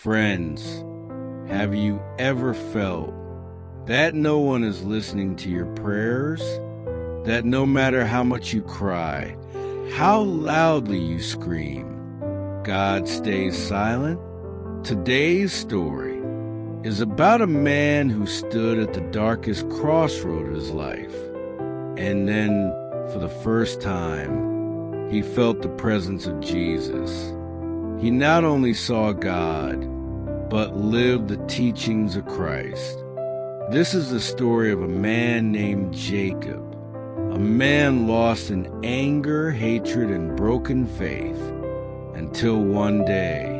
Friends, have you ever felt that no one is listening to your prayers? That no matter how much you cry, how loudly you scream, God stays silent? Today's story is about a man who stood at the darkest crossroad of his life, and then, for the first time, he felt the presence of Jesus. He not only saw God, but lived the teachings of Christ. This is the story of a man named Jacob, a man lost in anger, hatred, and broken faith, until one day,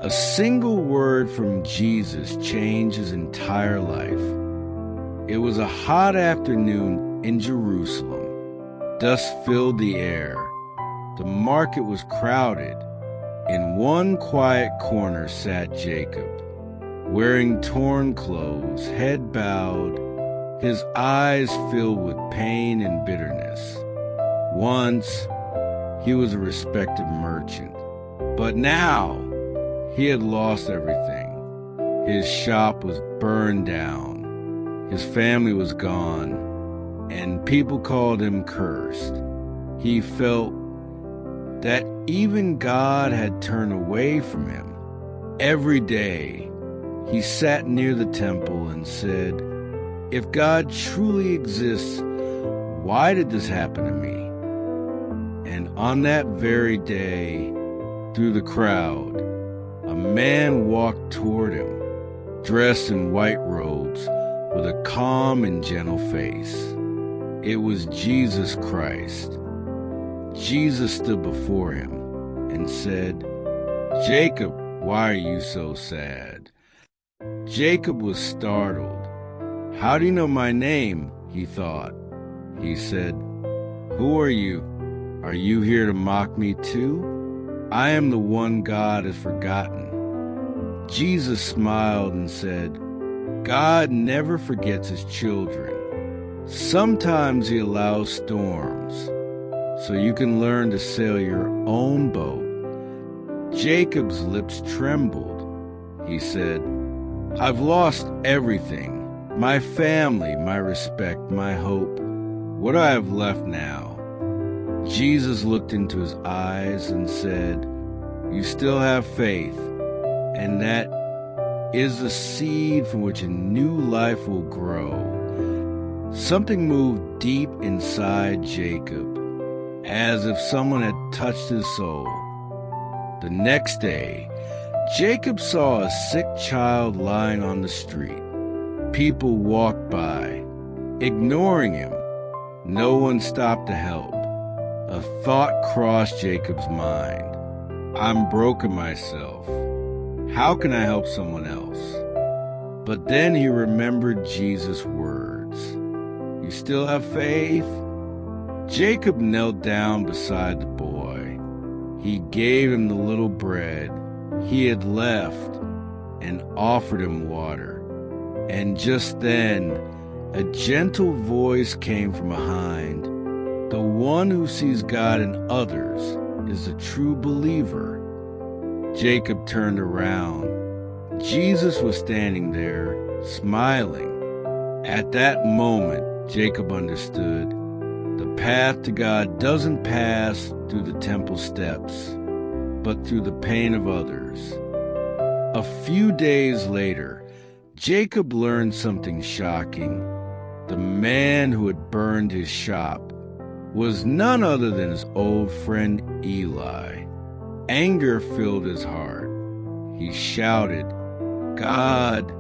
a single word from Jesus changed his entire life. It was a hot afternoon in Jerusalem. Dust filled the air. The market was crowded. In one quiet corner sat Jacob, wearing torn clothes, head bowed, his eyes filled with pain and bitterness. Once, he was a respected merchant, but now he had lost everything. His shop was burned down, his family was gone, and people called him cursed. He felt that even God had turned away from him. Every day, he sat near the temple and said, "If God truly exists, why did this happen to me?" And on that very day, through the crowd, a man walked toward him, dressed in white robes, with a calm and gentle face. It was Jesus Christ. Jesus stood before him and said, "Jacob, why are you so sad?" Jacob was startled. "How do you know my name?" he thought. He said, "Who are you? Are you here to mock me too? I am the one God has forgotten." Jesus smiled and said, "God never forgets his children. Sometimes he allows storms, so you can learn to sail your own boat." Jacob's lips trembled. He said, "I've lost everything, my family, my respect, my hope. What do I have left now?" Jesus looked into his eyes and said, "You still have faith, and that is the seed from which a new life will grow." Something moved deep inside Jacob, as if someone had touched his soul. The next day, Jacob saw a sick child lying on the street. People walked by, ignoring him. No one stopped to help. A thought crossed Jacob's mind. "I'm broken myself. How can I help someone else?" But then he remembered Jesus' words. "You still have faith?" Jacob knelt down beside the boy. He gave him the little bread he had left and offered him water. And just then, a gentle voice came from behind. "The one who sees God in others is a true believer." Jacob turned around. Jesus was standing there, smiling. At that moment, Jacob understood the path to God doesn't pass through the temple steps, but through the pain of others. A few days later, Jacob learned something shocking. The man who had burned his shop was none other than his old friend Eli. Anger filled his heart. He shouted, "God,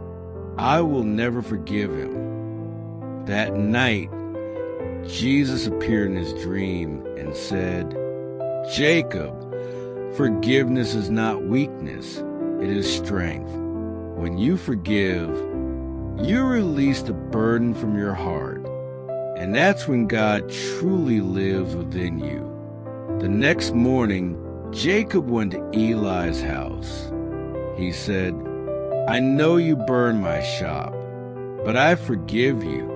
I will never forgive him." That night, Jesus appeared in his dream and said, "Jacob, forgiveness is not weakness, it is strength. When you forgive, you release the burden from your heart, and that's when God truly lives within you." The next morning, Jacob went to Eli's house. He said, "I know you burned my shop, but I forgive you,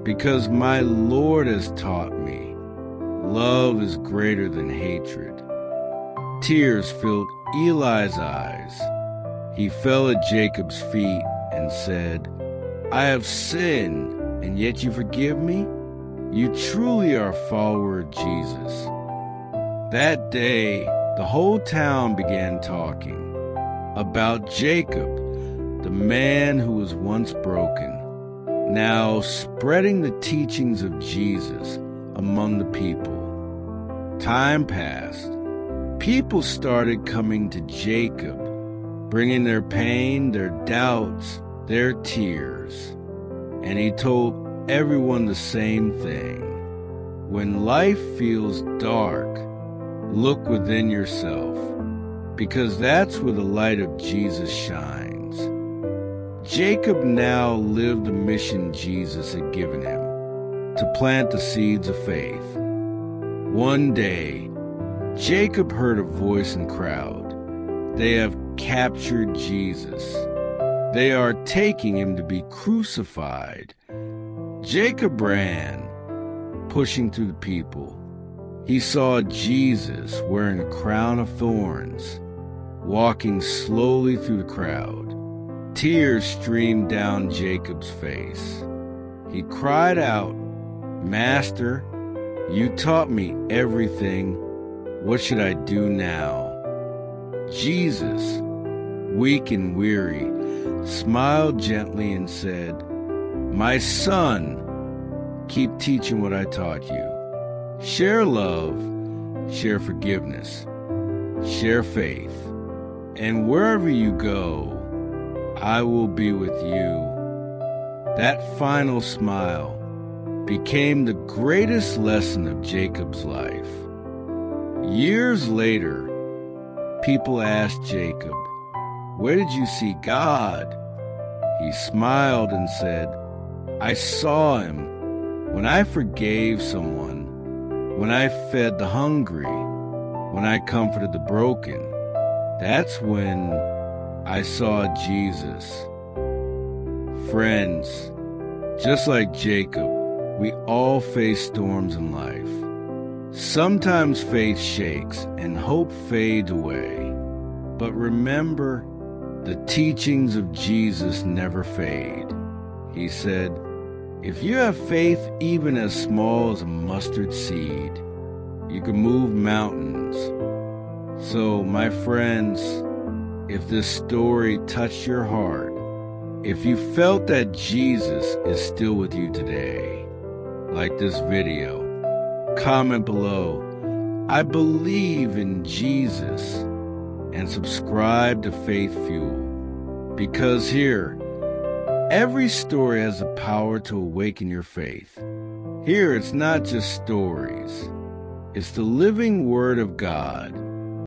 because my Lord has taught me, love is greater than hatred." Tears filled Eli's eyes. He fell at Jacob's feet and said, "I have sinned, and yet you forgive me? You truly are a follower of Jesus." That day, the whole town began talking about Jacob, the man who was once broken, now spreading the teachings of Jesus among the people. Time passed. People started coming to Jacob, bringing their pain, their doubts, their tears. And he told everyone the same thing. When life feels dark, look within yourself, because that's where the light of Jesus shines. Jacob now lived the mission Jesus had given him, to plant the seeds of faith. One day, Jacob heard a voice in the crowd. "They have captured Jesus. They are taking him to be crucified." Jacob ran, pushing through the people. He saw Jesus wearing a crown of thorns, walking slowly through the crowd. Tears streamed down Jacob's face. He cried out, "Master, you taught me everything. What should I do now?" Jesus, weak and weary, smiled gently and said, "My son, keep teaching what I taught you. Share love, share forgiveness, share faith, and wherever you go, I will be with you." That final smile became the greatest lesson of Jacob's life. Years later, people asked Jacob, "Where did you see God?" He smiled and said, "I saw him when I forgave someone, when I fed the hungry, when I comforted the broken. That's when I saw Jesus." Friends, just like Jacob, we all face storms in life. Sometimes faith shakes and hope fades away. But remember, the teachings of Jesus never fade. He said, "If you have faith even as small as a mustard seed, you can move mountains." So, my friends, if this story touched your heart, if you felt that Jesus is still with you today, like this video, comment below, "I believe in Jesus," and subscribe to Faith Fuel. Because here, every story has the power to awaken your faith. Here, it's not just stories. It's the living Word of God